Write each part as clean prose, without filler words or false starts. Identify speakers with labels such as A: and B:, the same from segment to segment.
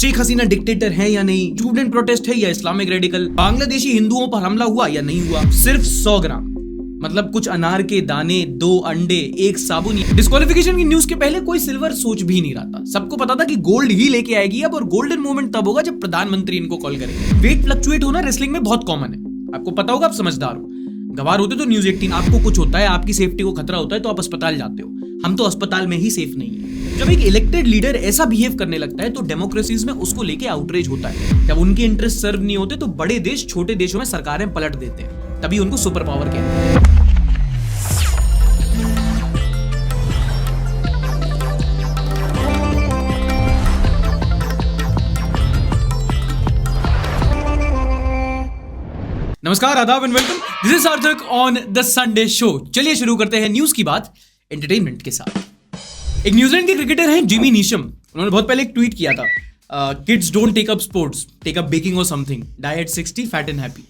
A: Sheikh Hasina dictator है या नहीं, स्टूडेंट प्रोटेस्ट है या इस्लामिक रेडिकल, बांग्लादेशी हिंदुओं पर हमला हुआ या नहीं हुआ। सिर्फ 100 ग्राम मतलब कुछ अनार के दाने, 2 अंडे, 1 साबुन। डिस्क्वालिफिकेशन की न्यूज के पहले कोई सिल्वर सोच भी नहीं रहा था। सबको पता था कि गोल्ड ही लेके आएगी अब, और गोल्डन मोमेंट तब होगा जब प्रधानमंत्री इनको कॉल करेंगे। वेट फ्लक्चुएट होना रेसलिंग में बहुत कॉमन है, आपको पता होगा, आप समझदार हो। गवार होते तो न्यूज 18, आपको कुछ होता है, आपकी सेफ्टी को खतरा होता है तो आप अस्पताल जाते हो। हम तो अस्पताल में ही सेफ नहीं है। जब एक इलेक्टेड लीडर ऐसा बिहेव करने लगता है तो डेमोक्रेसीज में उसको लेके आउटरीच होता है। जब उनके इंटरेस्ट सर्व नहीं होते तो बड़े देश छोटे देशों में सरकारें पलट देते हैं, तभी उनको सुपर पावर कहते हैं। नमस्कार, आदाब एंड वेलकम। दिस इज सार्थक ऑन द संडे शो। चलिए शुरू करते हैं न्यूज की बात एंटरटेनमेंट के साथ। एक न्यूजीलैंड के क्रिकेटर हैं जिमी नीशम। उन्होंने बहुत पहले एक ट्वीट किया था, kids don't take up sports, take up baking और something, die at 60 fat and happy.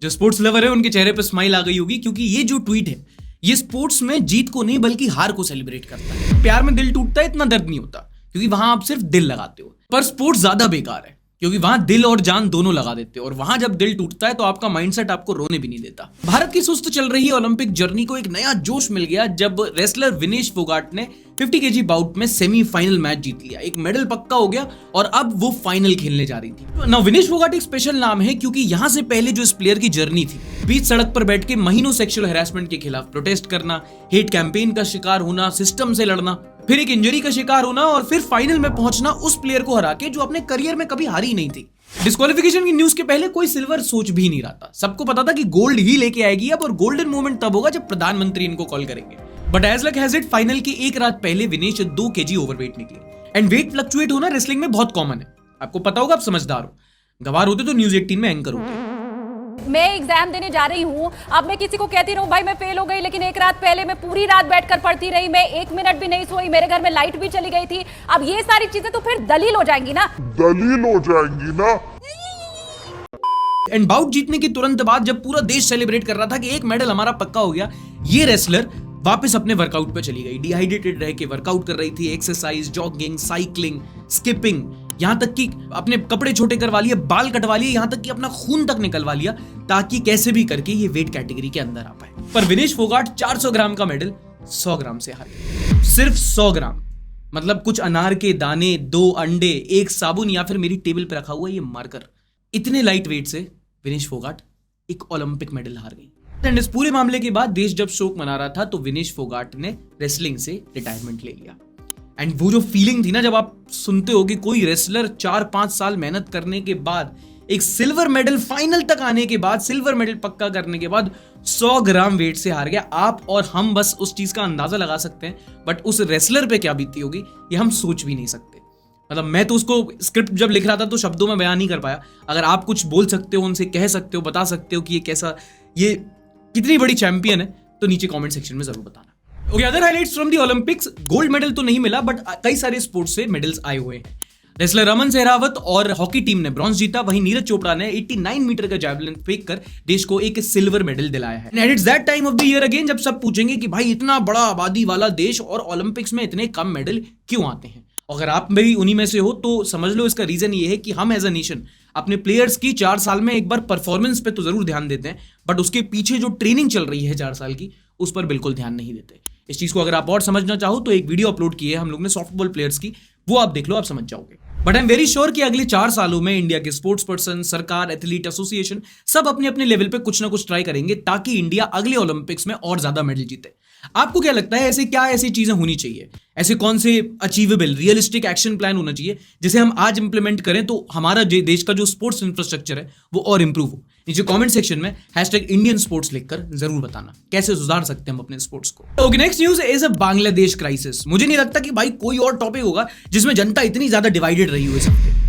A: जो स्पोर्ट्स लवर है उनके चेहरे पर स्माइल आ गई होगी, क्योंकि ये जो ट्वीट है ये स्पोर्ट्स में जीत को नहीं बल्कि हार को सेलिब्रेट करता है। प्यार में दिल टूटता है, इतना दर्द नहीं होता, क्योंकि वहां आप सिर्फ दिल लगाते हो। पर स्पोर्ट्स ज्यादा बेकार है, क्योंकि वहां दिल और जान दोनों लगा देते हो, और वहां जब दिल टूटता है तो आपका माइंडसेट आपको रोने भी नहीं देता। भारत की सुस्त चल रही ओलंपिक जर्नी को एक नया जोश मिल गया जब रेसलर विनेश फोगाट ने 50 केजी बाउट में सेमीफाइनल मैच जीत लिया। एक मेडल पक्का हो गया और अब वो फाइनल खेलने जा रही थी। ना विनेश फोगाट एक स्पेशल नाम है, क्योंकि यहां से पहले जो इस प्लेयर की जर्नी थी, बीच सड़क पर बैठ के महीनों सेक्सुअल हैरेसमेंट के खिलाफ प्रोटेस्ट करना, हेट कैंपेन का शिकार होना, सिस्टम से लड़ना, फिर एक इंजरी का शिकार होना और फिर फाइनल में पहुंचना उस प्लेयर को हरा के जो अपने करियर में कभी हारी नहीं थी। डिस्क्वालिफिकेशन की न्यूज के पहले कोई सिल्वर सोच भी नहीं रहा था। सबको पता था कि गोल्ड ही लेके आएगी अब, और गोल्डन मोमेंट तब होगा जब प्रधानमंत्री इनको कॉल करेंगे। But as luck has it, final की एक रात पहले विनेश 2 केजी ओवरवेट निकले। एंड वेट फ्लक्चुएट होना रेसलिंग में बहुत कॉमन है, आपको पता होगा, आप समझदार हो। गवार होते तो न्यूज 18 में एंकर होते।
B: मैं एग्जाम देने जा रही हूँ, अब मैं किसी को कहती रहूं भाई मैं फेल हो गई, लेकिन एक रात पहले मैं पूरी रात बैठकर पढ़ती रही, मैं 1 मिनट भी नहीं सोई, मेरे घर में लाइट भी चली गई थी। अब ये सारी चीजें तो फिर दलील हो जाएंगी ना।
A: एंड बाउट जीतने के तुरंत बाद जब पूरा देश सेलिब्रेट कर रहा था कि एक मेडल हमारा पक्का हो गया, ये रेसलर वापस अपने वर्कआउट पे चली गई। डिहाइड्रेटेड रह के वर्कआउट कर रही थी, एक्सरसाइज, जॉगिंग, साइकिलिंग, स्किपिंग, यहां तक कि अपने कपड़े छोटे करवा लिए, बाल कटवा लिए, यहां तक कि अपना खून तक निकलवा लिया, ताकि कैसे भी करके ये वेट कैटेगरी के अंदर आ पाए। पर विनेश फोगाट 400 ग्राम का मेडल 100 ग्राम से हार गए। सिर्फ 100 ग्राम मतलब कुछ अनार के दाने, 2 अंडे, 1 साबुन, या फिर मेरी टेबल पे रखा हुआ ये मार्कर। इतने लाइट वेट से विनेश फोगाट एक ओलंपिक मेडल हार गई। एंड इस पूरे मामले के बाद देश जब शोक मना रहा था तो विनेश फोगाट ने रेसलिंग से रिटायरमेंट ले लिया। एंड वो जो फीलिंग थी ना, जब आप सुनते हो कि कोई रेसलर 4-5 साल मेहनत करने के बाद, एक सिल्वर मेडल फाइनल तक आने के बाद, सिल्वर मेडल पक्का करने के बाद 100 ग्राम वेट से हार गया, आप और हम बस उस चीज का अंदाजा लगा सकते हैं। बट उस रेसलर पे क्या बीती होगी ये हम सोच भी नहीं सकते। मतलब मैं तो उसको स्क्रिप्ट जब लिख रहा था तो शब्दों में बयान नहीं कर पाया। अगर आप कुछ बोल सकते हो, उनसे कह सकते हो, बता सकते हो कि ये कैसा, ये कितनी बड़ी चैंपियन है, तो नीचे कमेंट सेक्शन में जरूर बताना। Okay, other highlights from the Olympics. Gold medal तो नहीं मिला, बट कई सारे स्पोर्ट्स से मेडल्स आए हुए हैं। रेसलर रमन सहरावत और हॉकी टीम ने ब्रॉन्ज जीता। वहीं नीरज चोपड़ा ने 89 मीटर का जैवलिन फेंक कर देश को एक सिल्वर मेडल दिलाया है। And it's that time of the year again जब सब पूछेंगे कि भाई इतना बड़ा आबादी वाला देश और ओलंपिक्स में इतने कम मेडल क्यों आते हैं। अगर आप भी उन्हीं में से हो तो समझ लो इसका रीजन ये है कि हम एज अ नेशन अपने प्लेयर्स की 4 साल में एक बार परफॉर्मेंस पे तो जरूर ध्यान देते हैं, बट उसके पीछे जो ट्रेनिंग चल रही है 4 साल की, उस पर बिल्कुल ध्यान नहीं देते। इस चीज को अगर आप और समझना चाहो तो एक वीडियो अपलोड की है हम लोग ने सॉफ्टबॉल प्लेयर्स की, वो आप देख लो, आप समझ जाओगे। But I am very sure कि अगले 4 सालों में इंडिया के स्पोर्ट्स पर्सन, सरकार, एथलीट एसोसिएशन सब अपने अपने लेवल पे कुछ ना कुछ ट्राई करेंगे ताकि इंडिया अगले ओलंपिक्स में और ज्यादा मेडल जीते। आपको क्या लगता है, ऐसी चीजें होनी चाहिए, ऐसे कौन से अचीवेबल रियलिस्टिक एक्शन प्लान होना चाहिए जिसे हम आज इंप्लीमेंट करें तो हमारा देश का जो स्पोर्ट्स इंफ्रास्ट्रक्चर है वो और इंप्रूव हो। नीचे कमेंट सेक्शन में #इंडियन स्पोर्ट्स लिखकर जरूर बताना कैसे सुधार सकते हैं हम अपने स्पोर्ट्स को। Okay, next news is a Bangladesh crisis. मुझे नहीं लगता कि भाई कोई और टॉपिक होगा जिसमें जनता इतनी ज्यादा डिवाइडेड रही हो।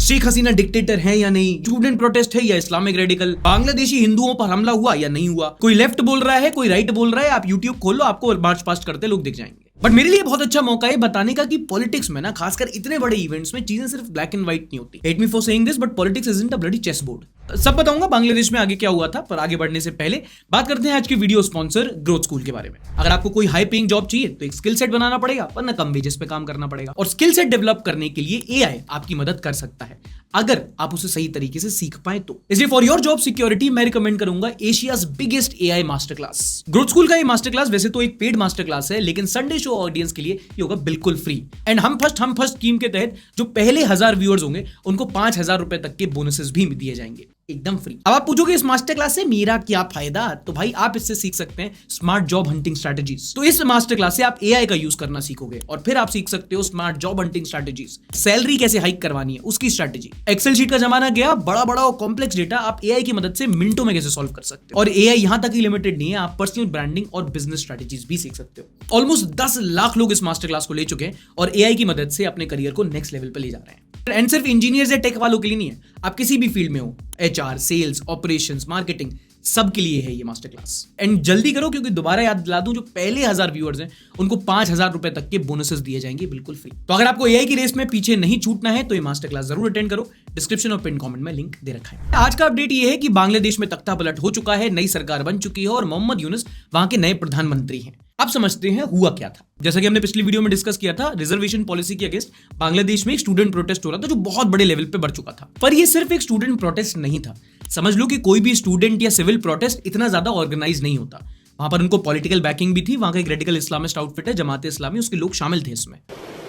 A: शेख हसीना डिक्टेटर है या नहीं, स्टूडेंट प्रोटेस्ट है या इस्लामिक रेडिकल, बांग्लादेशी हिंदुओं पर हमला हुआ या नहीं हुआ, कोई लेफ्ट बोल रहा है, कोई राइट बोल रहा है, आप यूट्यूब खोलो, आपको मार्च पास्ट करते लोग दिख जाएंगे। बट मेरे लिए बहुत अच्छा मौका है बताने का कि पॉलिटिक्स में ना, खासकर इतने बड़े इवेंट्स में, चीजें सिर्फ ब्लैक एंड व्हाइट नहीं होती। Hate me for saying this, but politics isn't a bloody chess board. सब बताऊंगा बांग्लादेश में आगे क्या हुआ था, पर आगे बढ़ने से पहले बात करते हैं आज की वीडियो स्पॉन्सर ग्रोथ स्कूल के बारे में। अगर आपको कोई हाई पेइंग जॉब चाहिए तो एक स्किल सेट बनाना पड़ेगा, वरना कम वेजेस पे काम करना पड़ेगा। और स्किल सेट डेवलप करने के लिए एआई आपकी मदद कर सकता है। अगर आप उसे सही तरीके से सीख पाए तो। इसलिए फॉर योर जॉब सिक्योरिटी मैं रिकमेंड करूंगा Asia's biggest AI master class. Growth school का ये मास्टर क्लास वैसे तो एक पेड मास्टर क्लास है, लेकिन संडे शो ऑडियंस के लिए ये होगा बिल्कुल फ्री। एंड हम फर्स्ट स्कीम के तहत जो पहले 1000 व्यूअर्स होंगे उनको 5000 रुपए तक के बोनसेस भी दिए जाएंगे एकदम फ्री। अब आप पूछोगे इस मास्टर क्लास से मेरा क्या फायदा, तो भाई आप इससे सीख सकते हैं स्मार्ट जॉब हंटिंग स्ट्रेटजीज। तो इस मास्टर क्लास से आप एआई का यूज करना सीखोगे और फिर आप सीख सकते हो smart job hunting strategies, salary कैसे हाइक करवानी है उसकी स्ट्रेटजी। एक्सेल शीट का जमाना गया, बड़ा बड़ा और कॉम्प्लेक्स डेटा आप एआई की मदद से मिनटों में कैसे सॉल्व कर सकते हो। और एआई यहां तक ही लिमिटेड नहीं है, आप पर्सनल ब्रांडिंग और बिजनेस स्ट्रेटजीज भी सीख सकते हो। ऑलमोस्ट 10 लाख लोग इस मास्टर क्लास को ले चुके हैं और एआई की मदद से अपने करियर को नेक्स्ट लेवल पर ले जा रहे हैं। एंड सिर्फ इंजीनियर्स या टेक वालों के लिए नहीं है, आप किसी भी फील्ड में हो, एचआर, सेल्स, ऑपरेशंस, मार्केटिंग, सबके लिए है ये मास्टर क्लास। एंड जल्दी करो क्योंकि दोबारा याद दिला दूं, जो पहले 1000 व्यूअर्स हैं उनको 5000 रुपए तक के बोनसेस दिए जाएंगे बिल्कुल फ्री। तो अगर आपको एआई की रेस में पीछे नहीं छूटना है तो ये मास्टर क्लास जरूर अटेंड करो। डिस्क्रिप्शन और पिन कमेंट में लिंक दे रखा है। आज का अपडेट ये है कि बांग्लादेश में तख्ता पलट हो चुका है, नई सरकार बन चुकी है और मोहम्मद यूनुस वहां के नए प्रधानमंत्री हैं। अब समझते हैं हुआ क्या था। जैसा कि हमने पिछली वीडियो में डिस्कस किया था, रिजर्वेशन पॉलिसी के अगेंस्ट बांग्लादेश में एक स्टूडेंट प्रोटेस्ट हो रहा था जो बहुत बड़े लेवल पे बढ़ चुका था। पर ये सिर्फ एक स्टूडेंट प्रोटेस्ट नहीं था। समझ लो कि कोई भी स्टूडेंट या सिविल प्रोटेस्ट इतना ज्यादा ऑर्गेनाइज नहीं होता। वहां पर उनको पॉलिटिकल बैकिंग भी थी। वहां का एक रेडिकल इस्लामिस्ट आउटफिट है जमात इस्लामी, उसके लोग शामिल थे इसमें।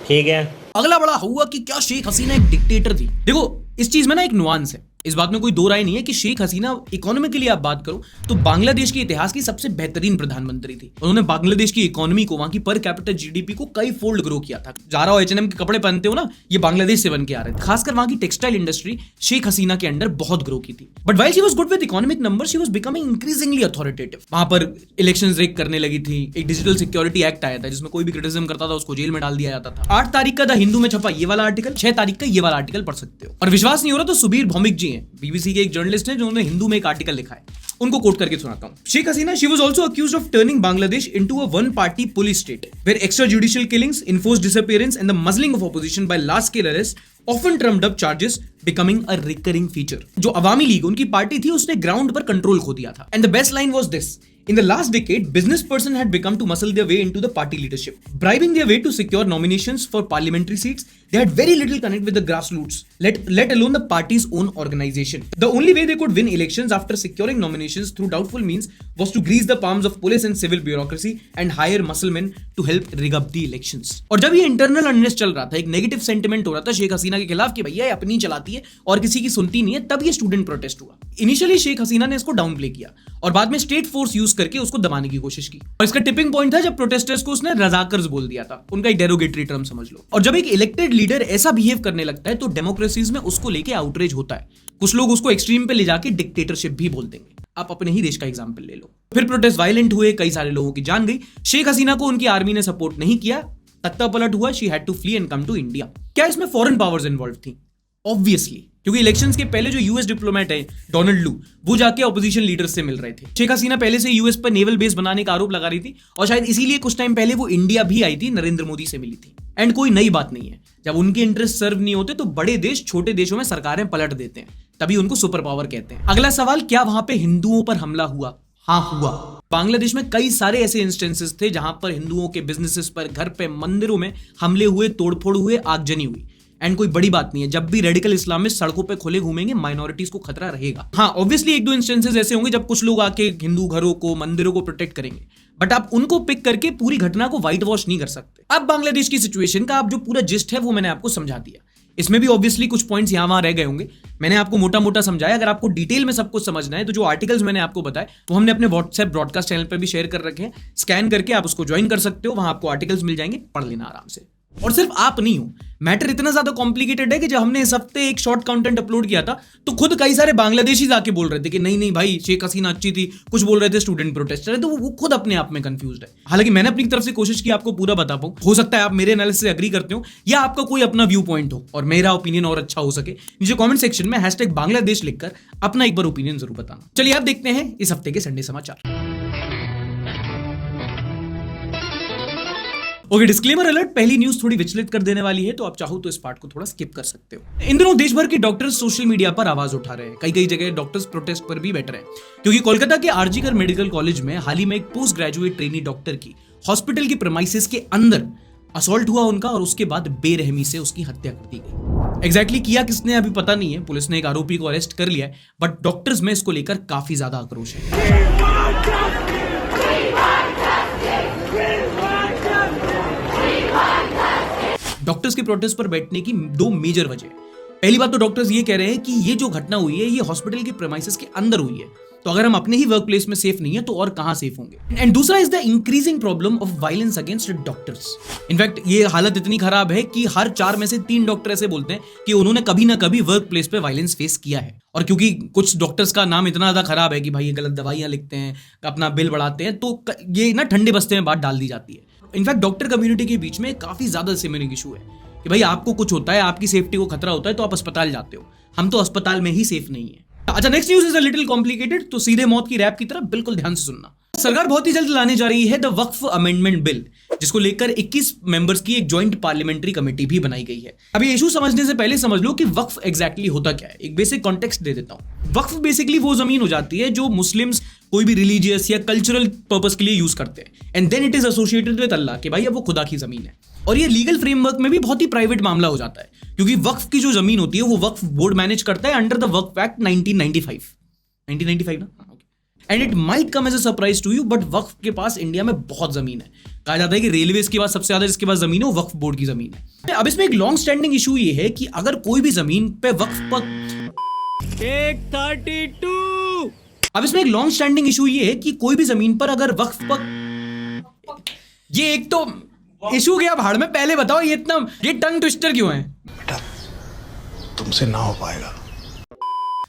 C: ठीक है।
A: अगला बड़ा हुआ कि क्या शेख हसीना एक डिक्टेटर थी। देखो इस चीज में ना एक नुआंस है, इस बात में कोई दो राय नहीं है कि शेख हसीना इकोनॉमी के लिए आप बात करो तो बांग्लादेश के इतिहास की सबसे बेहतरीन प्रधानमंत्री थी। उन्होंने बांग्लादेश की इकोनॉमी को, वहां की पर कैपिटल जीडीपी को कई फोल्ड ग्रो किया था। जारा और H&M के कपड़े पहनते हो ना, ये बांग्लादेश से बन के आ रहे थे। खासकर वहां की टेक्सटाइल इंडस्ट्री शेख हसीना के अंडर बहुत ग्रो की थी। But while she was good with economic numbers, she was becoming increasingly authoritative. वहां पर इलेक्शंस रेक करने लगी थी। एक डिजिटल सिक्योरिटी एक्ट आया था जिसमें कोई भी क्रिटिसिज्म करता था उसको जेल में डाल दिया जाता था। 8 तारीख का द हिंदू में छपा ये वाला आर्टिकल, 6 तारीख का ये वाला आर्टिकल पढ़ सकते हो। और विश्वास नहीं हो रहा तो सुबीर भौमिक जी हैं, बीबीसी के एक जर्नलिस्ट हैं जिन्होंने हिंदू में एक आर्टिकल लिखा है, उनको कोट करके सुनाता हूं। Sheikh Hasina, she was also accused of turning Bangladesh into a one party police state where extra judicial killings, enforced disappearance and the muzzling of opposition by large scale arrests often trummed up charges becoming a recurring feature। जो अवामी league उनकी party थी उसने ground पर control खो दिया था। And the best line was this: In the last decade, business person had become to muscle their way into the party leadership, bribing their way to secure nominations for parliamentary seats. They had very little connect with the grassroots, let alone the party's own organization. The only way they could win elections after securing nominations through doubtful means was to grease the palms of police and civil bureaucracy and hire musclemen to help rig up the elections. और जब ये internal unrest चल रहा था, एक negative sentiment हो रहा था शेख हसीना के खिलाफ कि भैया ये अपनी चलाती है और किसी की सुनती नहीं है, तब ये स्टूडेंट प्रोटेस्ट हुआ। इनिशियली शेख हसीना ने इसको डाउन प्ले किया और बाद में स्टेट फोर्स यूज करके उसको दबाने की कोशिश की। और इसका टिपिंग पॉइंट था जब प्रोटेस्टर्स को उसने रजाकर्स बोल दिया था, उनका एक डेरोगेटरी टर्म समझ लो। और जब एक इलेक्टेड लीडर ऐसा बिहेव करने लगता है तो डेमोक्रेसीज में उसको लेके आउटरेज होता है। कुछ लोग उसको एक्सट्रीम पे ले जाके डिक्टेटरशिप भी बोल देंगे। आप अपने ही देश का एग्जांपल ले लो। फिर प्रोटेस्ट वायलेंट हुए, कई सारे लोगों की जान गई। शेख हसीना को उनकी आर्मी ने सपोर्ट नहीं किया, तख्ता पलट हुआ, she had to flee and come to India. क्या इसमें फॉरेन पावर्स इन्वॉल्व थी? ऑब्वियसली, क्योंकि इलेक्शंस के पहले जो यूएस डिप्लोमेट है डोनाल्ड लू, वो जाके ऑपोजिशन लीडर्स से मिल रहे थे। शेख हसीना पहले से यूएस पर नेवल बेस बनाने का आरोप लगा रही थी और शायद इसीलिए कुछ टाइम पहले वो इंडिया भी आई थी, नरेंद्र मोदी से मिली थी। एंड कोई नई बात नहीं है, जब उनके इंटरेस्ट सर्व नहीं होते तो बड़े देश छोटे देशों में सरकारें पलट देते हैं, तभी उनको सुपर पावर कहते हैं। अगला सवाल, क्या वहां पे हिंदुओं पर हमला हुआ? हाँ हुआ। बांग्लादेश में कई सारे ऐसे इंस्टेंसेस थे जहां पर हिंदुओं के बिजनेसेस पर, घर पे, मंदिरों में हमले हुए, तोड़फोड़ हुए, आगजनी हुई। एंड कोई बड़ी बात नहीं है, जब भी रेडिकल इस्लामिस्ट सड़कों पे खुले घूमेंगे माइनॉरिटीज को खतरा रहेगा। हाँ ऑब्वियसली एक दो इंस्टेंसेस ऐसे होंगे जब कुछ लोग आके हिंदू घरों को, मंदिरों को प्रोटेक्ट करेंगे, बट आप उनको पिक करके पूरी घटना को व्हाइट वॉश नहीं कर सकते। अब बांग्लादेश की सिचुएशन का आप जो पूरा जिस्ट है वो मैंने आपको समझा दिया। इसमें भी ऑब्वियसली कुछ पॉइंट्स यहाँ वहां रह गए होंगे, मैंने आपको मोटा मोटा समझाया। अगर आपको डिटेल में सब कुछ समझना है तो जो आर्टिकल्स मैंने आपको बताए वो हमने अपने व्हाट्सएप ब्रॉडकास्ट चैनल पर भी शेयर कर रखे हैं, स्कैन करके आप उसको ज्वाइन कर सकते हो, वहां आपको आर्टिकल्स मिल जाएंगे, पढ़ लेना आराम से। और सिर्फ आप नहीं हो, मैटर इतना ज्यादा कॉम्प्लिकेटेड है कि जब हमने इस हफ्ते एक शॉर्ट कंटेंट अपलोड किया था तो खुद कई सारे बांग्लादेशी आके बोल रहे थे कि नहीं नहीं भाई शेख हसीना अच्छी थी, कुछ बोल रहे थे स्टूडेंट प्रोटेस्टर है, तो वो खुद अपने आप में कंफ्यूज्ड है। हालांकि मैंने अपनी तरफ से कोशिश की आपको पूरा बता पाऊं, हो सकता है आप मेरे एनालिसिस से एग्री करते हो या आपका कोई अपना व्यू पॉइंट हो और मेरा ओपिनियन और अच्छा हो सके। नीचे कमेंट सेक्शन में #बांग्लादेश लिखकर अपना एक बार ओपिनियन जरूर बताना। चलिए आप देखते हैं इस हफ्ते के संडे समाचार। ओके, डिस्क्लेमर अलर्ट, पहली न्यूज थोड़ी विचलित कर देने वाली है तो आप चाहो तो इस पार्ट को थोड़ा स्किप कर सकते हो। इन दिनों देश भर के डॉक्टर्स सोशल मीडिया पर आवाज उठा रहे हैं, कई जगह डॉक्टर्स प्रोटेस्ट पर भी बैठ रहे हैं, क्योंकि कोलकाता के आरजीकर मेडिकल कॉलेज में हाल ही में एक पोस्ट ग्रेजुएट ट्रेनी डॉक्टर की हॉस्पिटल की प्रेमाइसिस के अंदर असॉल्ट हुआ उनका और उसके बाद बेरहमी से उसकी हत्या कर दी गई। एग्जैक्टली किया किसने अभी पता नहीं है, पुलिस ने एक आरोपी को अरेस्ट कर लिया है, बट डॉक्टर्स में इसको लेकर काफी ज्यादा आक्रोश है। डॉक्टर्स के प्रोटेस्ट पर बैठने की दो मेजर वजह। पहली बात तो डॉक्टर्स ये कह रहे हैं कि ये जो घटना हुई है ये हॉस्पिटल के प्रेमाइसेस के अंदर हुई है, तो अगर हम अपने ही वर्क प्लेस में सेफ नहीं है तो और कहां सेफ होंगे। एंड दूसरा is the increasing problem of violence against doctors. In fact ये हालत इतनी खराब है कि हर 4 में से 3 डॉक्टर ऐसे बोलते हैं कि उन्होंने कभी ना कभी वर्क प्लेस पे वायलेंस फेस किया है। और क्योंकि कुछ डॉक्टर्स का नाम इतना ज्यादा खराब है कि भाई ये गलत दवाइयां लिखते हैं, अपना बिल बढ़ाते हैं, तो ये ना ठंडे बस्ते में बात डाल दी जाती है। इनफैक्ट डॉक्टर कम्युनिटी के बीच में काफी ज्यादा सिमिलरिंग इशू है कि भाई आपको कुछ होता है, आपकी सेफ्टी को खतरा होता है तो आप अस्पताल जाते हो, हम तो अस्पताल में ही सेफ नहीं है। अच्छा, next news is a little complicated, तो सीधे मौत की रैप की तरफ बिल्कुल ध्यान से सुनना। सरकार बहुत ही जल्द लाने जा रही है द वक्फ अमेंडमेंट बिल, जिसको लेकर 21 मेंबर्स की एक जॉइंट पार्लियामेंट्री कमेटी भी बनाई गई है। अभी इशू समझने से पहले समझ लो कि वक्फ एग्जैक्टली होता क्या है। एक बेसिक कॉन्टेक्स्ट दे देता हूं। वक्फ बेसिकली वो जमीन हो जाती है जो मुस्लिम्स कोई भी रिलीजियस या कल्चरल पर्पस के लिए यूज करते हैं, and then it is associated with Allah, कि भाई अब वो खुदा की जमीन है। और ये लीगल फ्रेमवर्क में भी बहुत ही प्राइवेट मामला हो जाता है, क्योंकि वक्फ की जो जमीन होती है वो वक्फ बोर्ड मैनेज करता है अंडर द वक्फ एक्ट 1995 ना, and it might come as a surprise to you, but Waqf के पास इंडिया में बहुत जमीन है। कहा जाता है कि रेलवेज के पास सबसे ज्यादा जिसके पास जमीन है वो वक्फ बोर्ड की जमीन है। अब इसमें एक लॉन्ग स्टैंडिंग इशू ये है कि अगर कोई भी जमीन पे वक्फ पर
C: 132
A: अब इसमें एक लॉन्ग स्टैंडिंग इशू ये है कि कोई भी जमीन पर अगर वक्फ पर, ये एक तो इशू गया भाड़ में, पहले बताओ ये टंग ट्विस्टर क्यों है?
D: बेटा तुमसे ना हो पाएगा।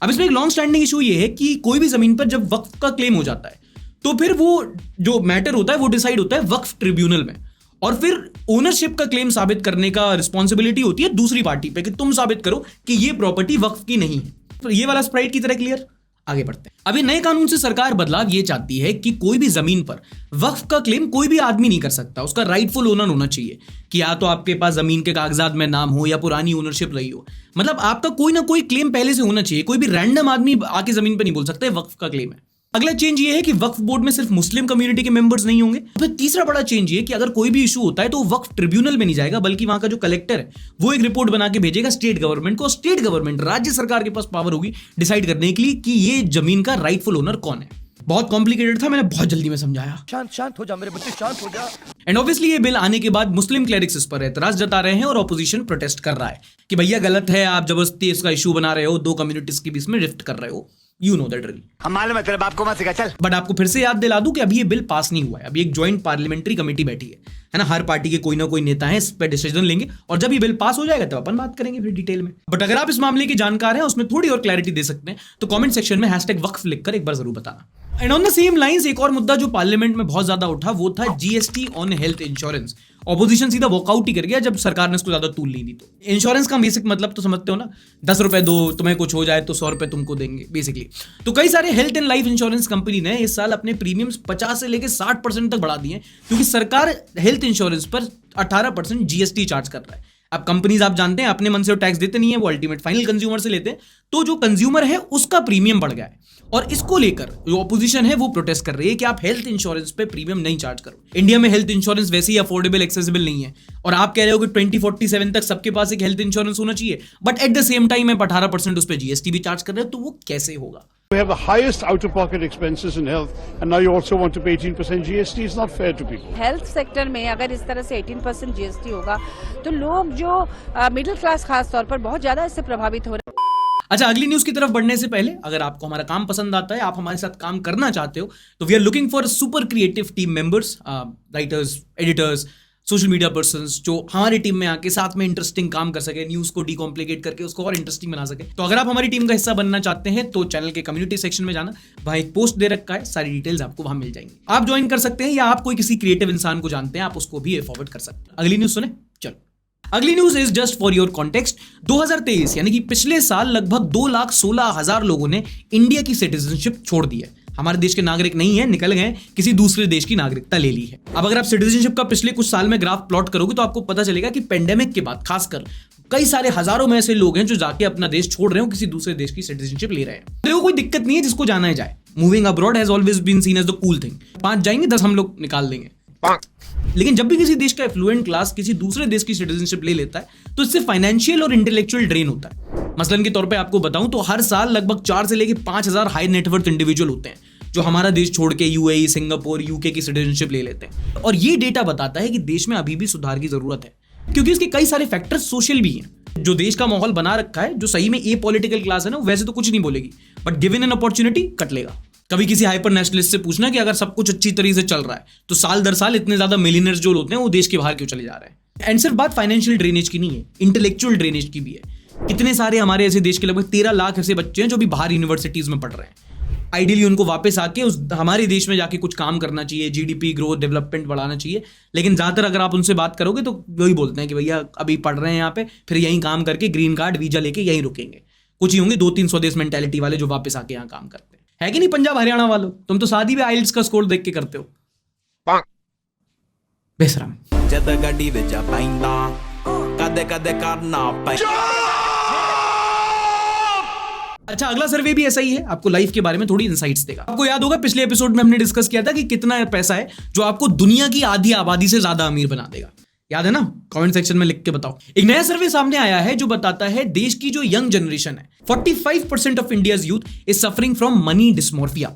A: अब इसमें एक लॉन्ग स्टैंडिंग इशू ये है कि कोई भी जमीन पर जब वक्फ का क्लेम हो जाता है तो फिर वो जो मैटर होता है वो डिसाइड होता है वक्फ ट्रिब्यूनल में, और फिर ओनरशिप का क्लेम साबित करने का रिस्पॉन्सिबिलिटी होती है दूसरी पार्टी पे कि तुम साबित करो कि ये प्रॉपर्टी वक्फ की नहीं है। तो ये वाला स्प्राइट की तरह क्लियर। आगे बढ़ते हैं। अभी नए कानून से सरकार बदलाव ये चाहती है कि कोई भी जमीन पर वक्फ का क्लेम कोई भी आदमी नहीं कर सकता, उसका राइटफुल ओनर होना चाहिए, कि या तो आपके पास जमीन के कागजात में नाम हो या पुरानी ओनरशिप रही हो, मतलब आपका कोई ना कोई क्लेम पहले से होना चाहिए। कोई भी रैंडम आदमी आके जमीन पर नहीं बोल सकता वक्फ का क्लेम है। अगला चेंज ये है कि वक्फ बोर्ड में सिर्फ मुस्लिम कम्युनिटी के मेंबर्स नहीं होंगे। फिर तीसरा बड़ा चेंज ये कि अगर कोई भी इशू होता है तो वक्फ ट्रिब्यूनल में नहीं जाएगा, बल्कि वहां का जो कलेक्टर है वो एक रिपोर्ट बना के भेजेगा स्टेट गवर्नमेंट को। स्टेट गवर्नमेंट, राज्य सरकार के पास पावर होगी डिसाइड करने के लिए कि ये जमीन का राइटफुल ओनर कौन है। बहुत कॉम्प्लिकेटेड था, मैंने बहुत जल्दी में समझाया।
C: शांत हो जा मेरे बच्चे, शांत हो जा।
A: एंड ऑब्वियसली ये बिल आने के बाद मुस्लिम क्लेरिक्स इस पर एतराज जता रहे हैं और ऑपोजिशन प्रोटेस्ट कर रहा है कि भैया गलत है, आप जबरदस्ती इसका इशू बना रहे हो, दो कम्युनिटीज के बीच में रिफ्ट कर रहे हो। You know that drill.
C: हम मालूम है तेरे बाप को मत सिखा, चल।
A: बट आपको फिर से याद दिला दूं कि अभी ये बिल पास नहीं हुआ है। अभी एक ज्वाइंट पार्लियामेंट्री कमेटी बैठी है ना, हर पार्टी के कोई ना कोई नेता है, इस पर डिसीजन लेंगे, और जब ये बिल पास हो जाएगा तब अपन बात करेंगे फिर डिटेल में। बट अगर आप इस मामले के जानकार हैं, उसमें थोड़ी और क्लैरिटी दे सकते हैं, तो कमेंट सेक्शन में #वक्फ लिखकर एक बार जरूर बताना। And on the same lines एक और मुद्दा जो पार्लियामेंट में बहुत ज्यादा उठा वो था GST on health insurance. Opposition सीधा वॉकआउट ही कर गया जब सरकार ने इसको ज्यादा तूल नहीं दी। तो इंश्योरेंस का बेसिक मतलब तो समझते हो ना, 10 रुपए दो, तुम्हें कुछ हो जाए तो 100 रुपए तुमको देंगे बेसिकली। तो कई सारे health and life insurance company ने इस साल अपने प्रीमियम्स 50 से लेकर 60% तक बढ़ा दिए, क्योंकि सरकार हेल्थ इंश्योरेंस पर 18% जीएसटी चार्ज कर रहा है। अब कंपनीज आप जानते हैं अपने मन से टैक्स देते नहीं है, वो अल्टीमेट फाइनल कंज्यूमर से लेते हैं, तो जो कंज्यूमर है उसका प्रीमियम बढ़ गया है। और इसको लेकर जो ऑपोजिशन है वो प्रोटेस्ट कर रही है कि आप हेल्थ इंश्योरेंस पे प्रीमियम नहीं चार्ज करो। इंडिया में हेल्थ इंश्योरेंस वैसे ही अफोर्डेबल एक्सेसिबल नहीं है, और आप कह रहे हो कि 2047 तक सबके पास एक हेल्थ इंश्योरेंस होना चाहिए, but at the same time आप 18% उस पर जीएसटी भी चार्ज कर रहे हो, तो वो कैसे होगा?
E: We have the highest out-of-pocket expenses in health, and now you also want to pay 18% GST. It's not fair to people.
F: Health sector में अगर इस तरह से 18% जीएसटी होगा तो लोग जो मिडिल क्लास खास तौर पर बहुत ज्यादा इससे प्रभावित हो रहे हैं।
A: अच्छा, अगली न्यूज की तरफ बढ़ने से पहले अगर आपको हमारा काम पसंद आता है, आप हमारे साथ काम करना चाहते हो, तो we are looking for super creative team members, writers, editors, social media persons जो हमारी टीम में आके साथ में इंटरेस्टिंग काम कर सके, न्यूज को डीकॉम्प्लिकेट करके उसको और इंटरेस्टिंग बना सके। तो अगर आप हमारी टीम का हिस्सा बनना चाहते हैं तो चैनल के कम्युनिटी सेक्शन में जाना, वहां एक पोस्ट दे रखा है, सारी डिटेल्स आपको वहां मिल जाएंगी। आप ज्वाइन कर सकते हैं, या आप कोई किसी क्रिएटिव इंसान को जानते हैं, आप उसको भी फॉरवर्ड कर सकते हैं। अगली न्यूज सुने, चलो। अगली news is just for your context. 2023 यानी कि पिछले साल लगभग 2,16,000 लोगों ने इंडिया की सिटीजनशिप छोड़ दी है। हमारे देश के नागरिक नहीं है, निकल गए, किसी दूसरे देश की नागरिकता ले ली है। अब अगर आप सिटीजनशिप का पिछले कुछ साल में ग्राफ प्लॉट करोगे तो आपको पता चलेगा कि पेंडेमिक के बाद खासकर कई सारे हजारों में ऐसे लोग हैं जो जाके अपना देश छोड़ रहे हो, किसी दूसरे देश की सिटीजनशिप ले रहे हैं। देखो कोई दिक्कत नहीं है जिसको जाना है जाए। Moving abroad has always been seen as the cool thing. 5 जाएंगे 10 हम लोग निकाल देंगे। लेकिन जब भी किसी देश का एफ्लुएंट क्लास किसी दूसरे देश की सिटीजनशिप ले लेता है तो इससे फाइनेंशियल और इंटेलेक्चुअल ड्रेन होता है। मसलन के तौर पे आपको बताऊं तो हर साल लगभग 4 से लेकर 5,000 हाई नेटवर्थ इंडिविजुअल होते हैं जो हमारा देश छोड़ के यूएई, सिंगापुर, यूके की सिटीजनशिप ले लेते हैं। और ये डेटा बताता है कि देश में अभी भी सुधार की जरूरत है, क्योंकि इसके कई सारे फैक्टर्स सोशल भी हैं। जो देश का माहौल बना रखा है, जो सही में ए पॉलिटिकल क्लास है ना, वैसे तो कुछ नहीं बोलेगी, but given an opportunity cut लेगा। कभी किसी हाइपर नेशनलिस्ट से पूछना कि अगर सब कुछ अच्छी तरीके से चल रहा है तो साल दर साल इतने ज्यादा मिलियनर्स जो होते हैं वो देश के बाहर क्यों चले जा रहे हैं। एंड सिर्फ बात फाइनेंशियल ड्रेनेज की नहीं है, इंटेलेक्चुअल ड्रेनेज की भी है। कितने सारे हमारे ऐसे देश के लगभग 13 लाख ऐसे बच्चे हैं जो भी बाहर यूनिवर्सिटीज में पढ़ रहे हैं। आइडियली उनको वापस आके उस हमारे देश में जाके कुछ काम करना चाहिए, जीडीपी ग्रोथ डेवलपमेंट बढ़ाना चाहिए। लेकिन ज्यादातर अगर आप उनसे बात करोगे तो वही बोलते हैं कि भैया अभी पढ़ रहे हैं यहाँ पे, फिर यहीं काम करके ग्रीन कार्ड वीजा लेके यहीं रुकेंगे। कुछ ही होंगे 2-3 स्वदेश मेंटालिटी वाले जो वापस आके यहाँ काम करते हैं। है कि नहीं पंजाब हरियाणा वालों, तुम तो शादी में आइल्स का स्कोर देख के करते हो। बेसराम
G: जद गड्डी विच पैंदा कदे कदे करना
A: अच्छा, अगला सर्वे भी ऐसा ही है, आपको लाइफ के बारे में थोड़ी इनसाइट्स देगा। आपको याद होगा पिछले एपिसोड में हमने डिस्कस किया था कि कितना पैसा है जो आपको दुनिया की आधी आबादी से ज्यादा अमीर बना देगा। याद है ना? कमेंट सेक्शन में लिख के बताओ। एक नया सर्वे सामने आया है जो बताता है देश की जो यंग जनरेशन है, 45% of India's youth is suffering from money dysmorphia.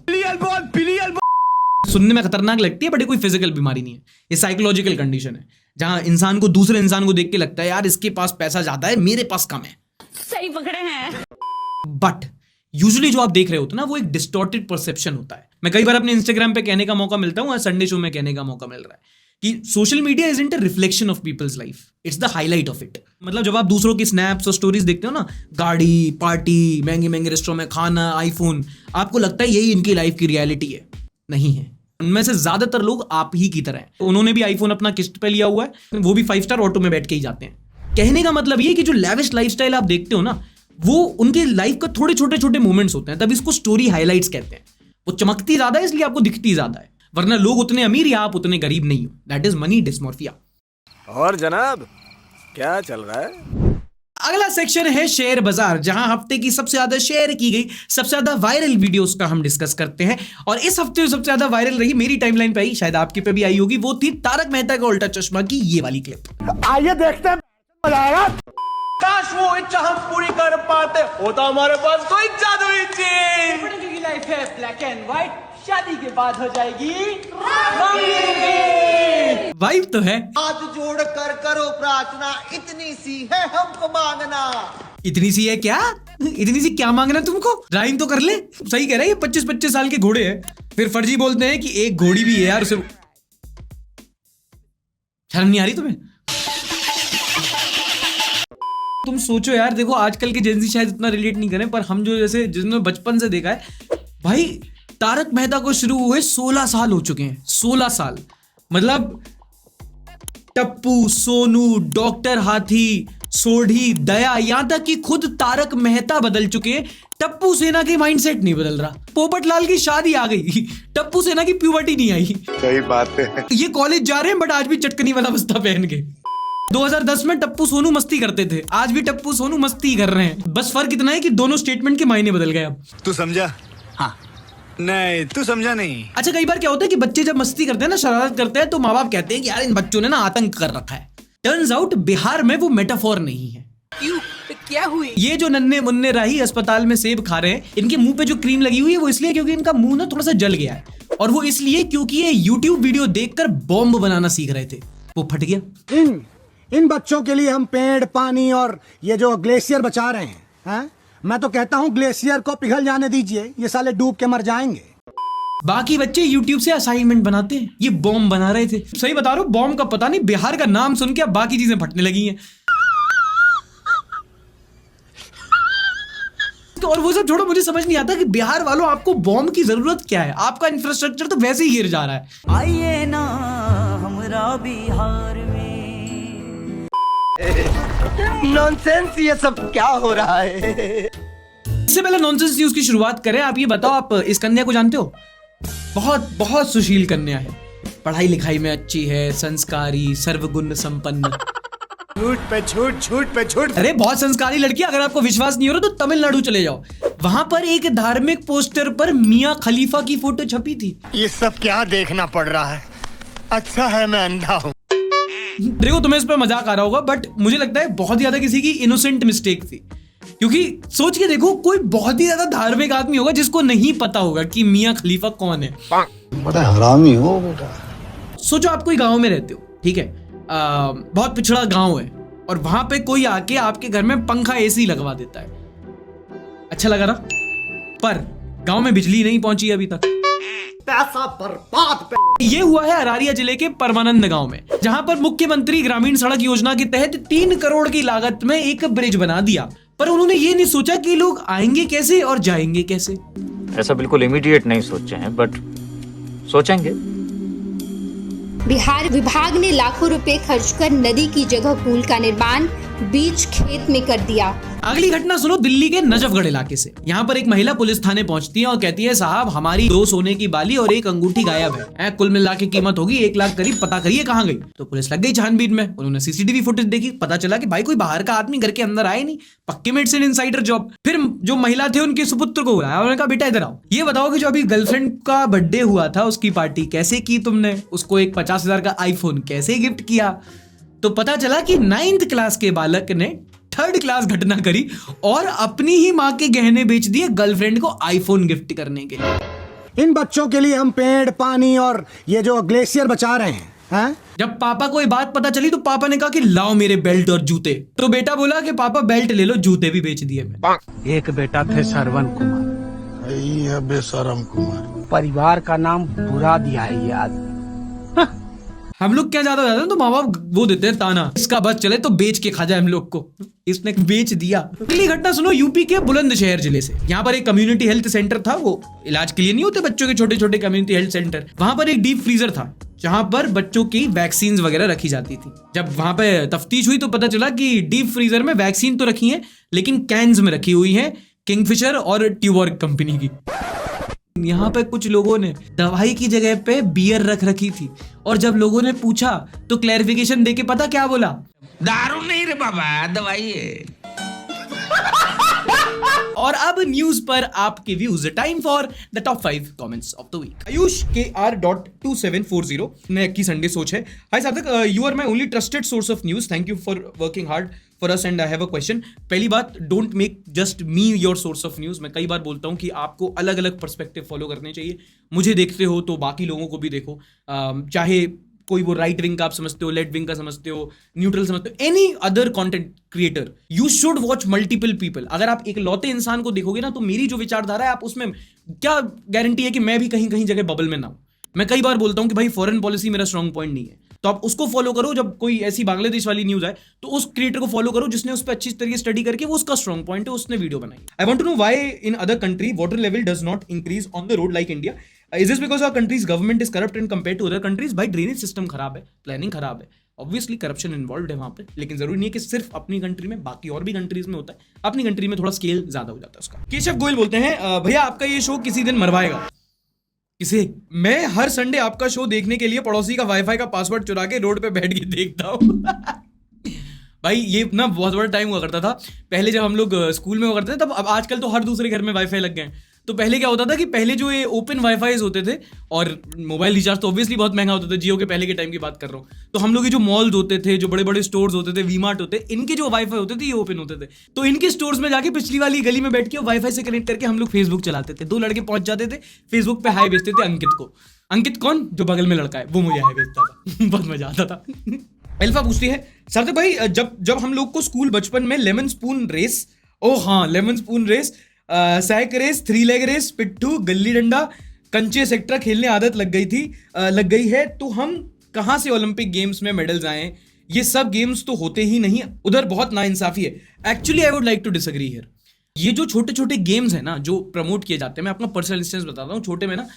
A: सुनने में खतरनाक लगती है बट ये कोई फिजिकल बीमारी नहीं है, ये साइकोलॉजिकल कंडीशन है जहां इंसान को दूसरे इंसान को देख के लगता है यार इसके पास पैसा ज्यादा है, मेरे पास कम है।
B: सही पकड़े हैं।
A: बट यूजुअली जो आप देख रहे होते ना वो एक डिस्टॉर्टेड परसेप्शन होता है। मैं कई बार अपने इंस्टाग्राम पे कहने का मौका मिलता हूँ, संडे शो में कहने का मौका मिल रहा है कि social media isn't a reflection of people's life, it's the highlight of it. मतलब जब आप दूसरों की स्नैप्स और स्टोरीज देखते हो ना, गाड़ी, पार्टी, महंगे महंगे रेस्टोरेंट में खाना, आईफोन, आपको लगता है यही इनकी लाइफ की रियलिटी है। नहीं है। उनमें से ज्यादातर लोग आप ही की तरह हैं। उन्होंने भी आईफोन अपना किस्त पे लिया हुआ है, वो भी 5 स्टार ऑटो में बैठ के ही जाते हैं। कहने का मतलब ये कि जो लैविश लाइफस्टाइल आप देखते हो ना, वो उनके लाइफ का थोड़े छोटे छोटे मोमेंट्स होते हैं, तब इसको स्टोरी हाइलाइट्स कहते हैं। वो चमकती ज्यादा है इसलिए आपको दिखती ज्यादा है, वरना लोग उतने अमीर या आप उतने गरीब नहीं हो। That is money dysmorphia.
C: और जनाब क्या चल रहा है?
A: अगला सेक्शन है शेयर बाजार, जहां हफ्ते की सबसे ज्यादा शेयर की गई सबसे ज्यादा वायरल वीडियोस का हम डिस्कस करते हैं। और इस हफ्ते सबसे ज्यादा वायरल रही, मेरी टाइमलाइन पे आई, शायद आपके पे भी आई होगी, वो थी तारक मेहता का उल्टा चश्मा की ये वाली क्लिप।
C: आइए देखते हैं, मजा आएगा।
G: काश वो इच्छा हम पूरी कर पाते, होता हमारे पास कोई जादुई चीज।
H: बड़े की लाइफ है ब्लैक एंड व्हाइट, शादी के बाद हो जाएगी
A: वाइब तो है।
I: हाथ जोड़ कर करो प्रार्थना, इतनी सी है हमको मांगना।
A: इतनी सी है क्या? इतनी सी क्या मांगना तुमको? राइम तो कर ले। सही कह रहा है, ये 25-25 साल के घोड़े हैं, फिर फर्जी बोलते हैं कि एक घोड़ी भी है यार, उसे शर्म नहीं आ रही तुम्हें? तुम सोचो यार, देखो आजकल के जेंजी शायद इतना रिलेट नहीं करें, पर हम जो जैसे जिन्होंने बचपन से देखा है, भाई तारक मेहता को शुरू हुए 16 साल हो चुके हैं। 16 साल मतलब टप्पू, सोनू, डॉक्टर हाथी, सोढ़ी, दया, यहां तक कि खुद तारक मेहता बदल चुके हैं। टप्पू सेना के माइंडसेट नहीं बदल रहा। पोपटलाल की शादी आ गई, टप्पू सेना की प्यूबर्टी नहीं आई।
D: सही बात है।
A: ये कॉलेज जा रहे हैं बट आज भी चटकनी वाला बस्ता पहन के। 2010 में टप्पू सोनू मस्ती करते थे, आज भी टप्पू सोनू मस्ती कर रहे हैं। बस फर्क इतना है कि दोनों स्टेटमेंट के मायने बदल गए अब।
C: तू समझा? हाँ। नहीं तू समझा नहीं।
A: अच्छा, कई बार क्या होता है कि बच्चे जब मस्ती करते हैं ना, शरारत करते हैं, तो माँ बाप कहते हैं कि यार इन बच्चों ने ना आतंक कर रखा है। टर्न्स आउट बिहार में वो मेटाफोर नहीं है।
H: क्यों? क्या हुई?
A: ये जो नन्हे मुन्ने राही अस्पताल में सेब खा रहे हैं, इनके मुंह पे जो क्रीम लगी हुई है वो इसलिए क्योंकि इनका मुंह ना थोड़ा सा जल गया है, और वो इसलिए क्योंकि ये YouTube वीडियो देखकर बॉम्ब बनाना सीख रहे थे, वो फट गया।
J: इन बच्चों के लिए हम पेड़, पानी और ये जो ग्लेशियर बचा रहे हैं। मैं तो कहता हूँ ग्लेशियर को पिघल जाने दीजिए, ये साले डूब के मर जाएंगे।
A: बाकी बच्चे YouTube से असाइनमेंट बनाते हैं, ये बॉम्ब बना रहे थे। सही बता रहा हूं, बॉम्ब का पता नहीं, बिहार का नाम सुन के अब बाकी चीजें फटने लगी हैं। तो और वो सब छोड़ो, मुझे समझ नहीं आता कि बिहार वालों आपको बॉम्ब की जरूरत क्या है? आपका इंफ्रास्ट्रक्चर तो वैसे ही गिर जा रहा है।
H: आइए ना हमरा बिहार में।
I: नॉनसेंस ये सब क्या हो रहा है?
A: इससे पहले नॉनसेंस न्यूज की शुरुआत करें, आप ये बताओ, आप इस कन्या को जानते हो? बहुत बहुत सुशील कन्या है, पढ़ाई लिखाई में अच्छी है, संस्कारी, सर्वगुण संपन्न।
C: झूठ पे झूठ, झूठ पे झूठ।
A: अरे बहुत संस्कारी लड़की। अगर आपको विश्वास नहीं हो रहा तो तमिलनाडु चले जाओ, वहां पर एक धार्मिक पोस्टर पर मियां खलीफा की फोटो छपी थी।
C: ये सब क्या देखना पड़ रहा है?
D: अच्छा है मैं अंधा हूँ।
A: देखो तुम्हें इस पर मजाक आ रहा होगा, बट मुझे लगता है बहुत ज्यादा किसी की इनोसेंट मिस्टेक थी, क्योंकि सोच के देखो कोई बहुत ही ज्यादा धार्मिक आदमी होगा जिसको नहीं पता होगा कि मियां खलीफा कौन है।
D: बड़ा हरामी हो बेटा।
A: सोचो आप कोई गांव में रहते हो, ठीक है, बहुत पिछड़ा गांव है, और वहां पे कोई आके आपके घर में पंखा एसी लगवा देता है। अच्छा लगा ना? पर गांव में बिजली नहीं पहुंची अभी तक,
I: पैसा बर्बाद।
A: ये हुआ है अरारिया जिले के परमानंद गांव में, जहां पर मुख्यमंत्री ग्रामीण सड़क योजना के तहत 3 करोड़ की लागत में एक ब्रिज बना दिया, पर उन्होंने ये नहीं सोचा कि लोग आएंगे कैसे और जाएंगे कैसे।
K: ऐसा बिल्कुल इमीडिएट नहीं सोचे हैं, बट सोचेंगे।
L: बिहार विभाग ने लाखों रुपए खर्च कर नदी की जगह पुल का निर्माण बीच खेत में कर दिया।
A: अगली घटना सुनो दिल्ली के नजफगढ़ इलाके से। यहाँ पर एक महिला पुलिस थाने पहुंचती है और कहती है, साहब हमारी 2 सोने की बाली और 1 अंगूठी गायब है, कुल मिला के कीमत होगी 1 लाख करीब, पता करिए कहाँ गई। तो पुलिस लग गई छानबीन में, उन्होंने सीसीटीवी फुटेज देखी, पता चला कि भाई कोई बाहर का आदमी घर के अंदर आए नहीं, पक्के मेड्स इन इनसाइडर जॉब। फिर जो महिला थे उनके सुपुत्र को बुलाया, उन्होंने कहा बेटा इधर आओ, ये बताओ कि जो अभी गर्लफ्रेंड का बर्थडे हुआ था उसकी पार्टी कैसे की तुमने, उसको एक 50,000 का आईफोन कैसे गिफ्ट किया। तो पता चला कि 9th क्लास के बालक ने 3rd क्लास घटना करी और अपनी ही माँ के गहने बेच दिए गर्लफ्रेंड को आईफोन गिफ्ट करने के लिए।
J: इन बच्चों के लिए हम पेड़, पानी और ये जो ग्लेशियर बचा रहे हैं।
A: जब पापा को ये बात पता चली तो पापा ने कहा कि लाओ मेरे बेल्ट और जूते। तो बेटा बोला कि पापा बेल्ट ले लो, जूते भी बेच दिए मैं।
E: एक बेटा थे श्रवण कुमार,
D: यही है बेशरम कुमार।
E: परिवार का नाम बुरा दिया है याद।
A: हम लोग क्या ज्यादा हो जाते हैं तो माँ बाप वो देते हैं ताना, इसका बस चले तो बेच के खा जाए हम लोग को, इसने बेच दिया। अगली घटना सुनो यूपी के बुलंदशहर जिले से। यहाँ पर एक कम्युनिटी हेल्थ सेंटर था, वो इलाज के लिए नहीं होते बच्चों के छोटे छोटे कम्युनिटी हेल्थ सेंटर, वहां पर एक डीप फ्रीजर था जहां पर बच्चों की वैक्सीन वगैरह रखी जाती थी। जब वहां पे तफ्तीश हुई तो पता चला कि डीप फ्रीजर में वैक्सीन तो रखी है लेकिन कैंस में रखी हुई है किंगफिशर और ट्यूबॉर्ग कंपनी की। यहाँ पे कुछ लोगों ने दवाई की जगह पे बियर रख रखी थी, और जब लोगों ने पूछा तो क्लैरिफिकेशन देके पता क्या बोला,
I: दारू नहीं रे बाबा, दवाई है।
A: और अब न्यूज पर आपके views. Time for the top 5 comments of the week. Ayush KR.2740 ने की संडे सोच है। Hi Sarthak, you are my only trusted source of news, thank you for working hard for us and I have a question. पहली बात, don't make just me your source of news. मैं कई बार बोलता हूँ कि आपको अलग अलग पर्सपेक्टिव फॉलो करने चाहिए। मुझे देखते हो तो बाकी लोगों को भी देखो, चाहे कोई वो राइट विंग का आप समझते हो, लेफ्ट विंग का समझते हो, न्यूट्रल समझते हो, any other content creator, you should watch multiple people. अगर आप एक लौते इंसान को देखोगे ना तो मेरी जो विचारधारा है आप उसमें क्या गारंटी है कि मैं भी कहीं कहीं जगह बबल में ना हूं। मैं कई बार बोलता हूं कि भाई फॉरेन पॉलिसी मेरा स्ट्रॉन्ग पॉइंट नहीं है, तो आप उसको फॉलो करो। जब कोई ऐसी बांग्लादेश वाली न्यूज आए तो उस क्रिएटर को फॉलो करो जिसने उस पर अच्छी तरीके स्टडी करके वो उसका स्ट्रॉन्ग पॉइंट है उसने वीडियो बनाई। I want to know why in other country water level does not increase on the road like India. Is this because our country's government is corrupt and compare to other countries? भाई drainage system खराब है, planning खराब है, obviously corruption involve है वहां पे, लेकिन जरूरी नहीं है कि सिर्फ अपनी कंट्री में, बाकी और भी कंट्रीज में होता है। अपनी कंट्री में थोड़ा स्केल ज्यादा हो जाता है उसका। केशव गोयल बोलते हैं, भैया आपका ये शो किसी दिन मरवाएगा। किसे? मैं हर संडे आपका शो देखने के लिए पड़ोसी का वाईफाई का पासवर्ड चुरा के रोड पे बैठ के देखता हूँ। भाई ये ना बहुत बड़ा टाइम हुआ करता था पहले, जब हम लोग स्कूल में हुआ करते थे तब। अब आजकल तो हर दूसरे घर में वाईफाई लग गए। तो पहले क्या होता था कि पहले जो ये ओपन वाईफाई होते थे, और मोबाइल रिचार्ज तो ऑब्वियसली बहुत महंगा होता था, जियो के पहले के टाइम की बात कर रहा हूँ, तो हम लोग ये जो मॉल्स होते थे, जो बड़े बड़े स्टोर्स होते थे, वी-मार्ट होते, इनके जो वाईफाई होते थे ये ओपन होते थे। तो इनके स्टोर्स में जाके पिछली वाली गली में बैठ के वाईफाई से कनेक्ट करके हम लोग फेसबुक चलाते थे। 2 लड़के पहुंच जाते थे, फेसबुक पे हाई भेजते थे अंकित को। अंकित कौन? जो बगल में लड़का है, वो मुझे हाई भेजता था। बहुत मजा आता था। अल्फा पूछती है, सार्थक भाई जब हम लोग को स्कूल बचपन में लेमन स्पून रेस, ओ हाँ lemon spoon race, sack race, 3 leg race, पिट्ठू, गिल्ली डंडा, कंचे सेक्टर खेलने आदत लग गई है, तो हम कहाँ से ओलंपिक गेम्स में मेडल्स आए? ये सब गेम्स तो होते ही नहीं, उधर बहुत नाइंसाफी है। Actually I would like to disagree here. ये जो छोटे छोटे गेम्स हैं ना जो प्रमोट किए जाते हैं, मैं अपना पर्सनल इंस्टेंस बताता हूँ। छोटे में ना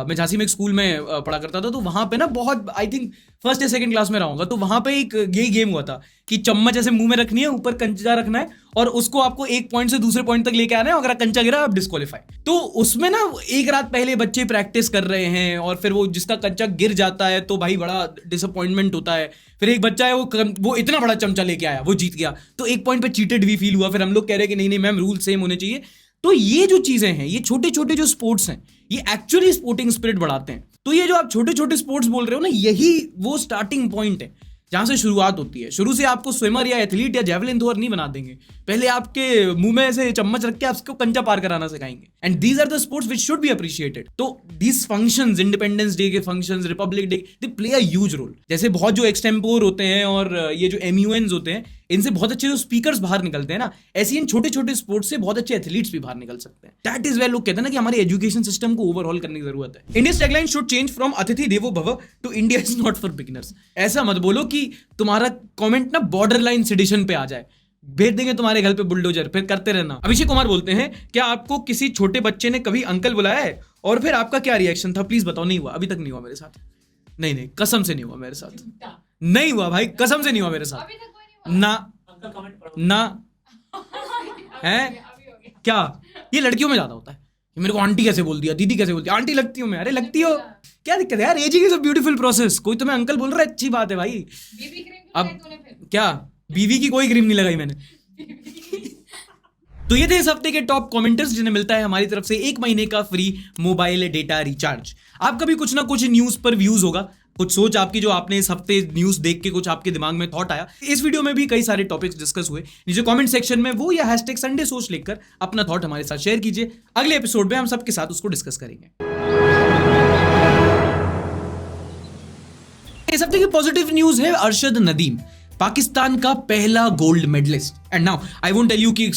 A: मैं झांसी में एक स्कूल में पढ़ा करता था, तो वहाँ पे ना बहुत, आई थिंक 1st या 2nd क्लास में रहूँगा, तो वहाँ पे एक यही गेम हुआ था कि चम्मच ऐसे मुंह में रखनी है, ऊपर कंचा रखना है, और उसको आपको एक पॉइंट से दूसरे पॉइंट तक लेके आना है, अगर कंचा गिरा आप डिस्क्वालीफाई। तो उसमें ना एक रात पहले बच्चे प्रैक्टिस कर रहे हैं, और फिर वो जिसका कंचा गिर जाता है तो भाई बड़ा डिसअपॉइंटमेंट होता है। फिर एक बच्चा है वो इतना बड़ा चमचा लेके आया, वो जीत गया, तो एक पॉइंट पे चीटेड भी फील हुआ। फिर हम लोग कह रहे हैं कि नहीं नहीं मैम रूल सेम होने चाहिए। तो ये जो चीजें हैं, ये छोटे छोटे जो स्पोर्ट्स हैं, ये एक्चुअली स्पोर्टिंग स्पिरिट बढ़ाते हैं। तो ये जो आप छोटे छोटे स्पोर्ट्स बोल रहे हो ना, यही वो स्टार्टिंग पॉइंट है जहां से शुरुआत होती है। शुरू से आपको स्विमर या एथलीट या जेवलिन थ्रोअर नहीं बना देंगे, पहले आपके मुंह में ऐसे चम्मच रख के आपको कंचा पार कराना सिखाएंगे। And these are the sports which should be appreciated. तो दीज फंक्शंस, इंडिपेंडेंस डे के functions, Republic Day, they play a huge role. जैसे बहुत जो एक्सटेम्पोर होते हैं और ये जो MUNs होते हैं, इनसे बहुत अच्छे जो स्पीकर्स बाहर निकलते हैं ना, ऐसे इन छोटे छोटे स्पोर्ट्स से बहुत अच्छे एथलीट्स भी बाहर निकल सकते हैं। दैट इज वेयर लोग कहते हैं ना कि हमारे एजुकेशन सिस्टम को ओवरऑल करने की जरूरत है। India's tagline should change from अतिथि देवो भव to India is not for beginners. ऐसा मत बोलो कि तुम्हारा कमेंट ना बॉर्डर लाइन सेडिशन पे आ जाए, भेज देंगे तुम्हारे घर पे बुलडोजर, फिर करते रहना। अभिषेक कुमार बोलते हैं, क्या आपको किसी छोटे बच्चे ने कभी अंकल बुलाया है और फिर आपका क्या रिएक्शन था? प्लीज बताओ। नहीं हुआ, अभी तक नहीं हुआ मेरे साथ। नहीं, कसम से नहीं हुआ मेरे साथ, नहीं हुआ भाई, कसम से नहीं हुआ मेरे साथ ना है। क्या ये लड़कियों में ज्यादा होता है कि मेरे को आंटी कैसे बोल दिया, दीदी कैसे बोल दिया, आंटी लगती हूँ मैं। अरे लगती हो, क्या दिक्कत है यार? Ageing is a beautiful process. कोई तुम्हें अंकल बोल रहा है, अच्छी बात है भाई। अब क्या बीवी की कोई क्रीम नहीं लगाई मैंने। तो ये थे इस हफ्ते के टॉप कमेंटर्स जिन्हें मिलता है हमारी तरफ से 1 महीने का फ्री मोबाइल डेटा रिचार्ज। आपका भी कुछ ना कुछ न्यूज पर व्यूज होगा, कुछ सोच आपकी जो आपने इस हफ्ते न्यूज देख के कुछ आपके दिमाग में थॉट आया। इस वीडियो में भी कई सारे टॉपिक्स डिस्कस हुए। नीचे कमेंट सेक्शन में वो या हैशटैग संडे सोच लिखकर अपना थॉट हमारे साथ शेयर कीजिए। अगले एपिसोड में हम सबके साथ उसको डिस्कस करेंगे। इस हफ्ते की पॉजिटिव न्यूज है अरशद नदीम, पाकिस्तान का पहला gold medallist. And now I won't tell you कि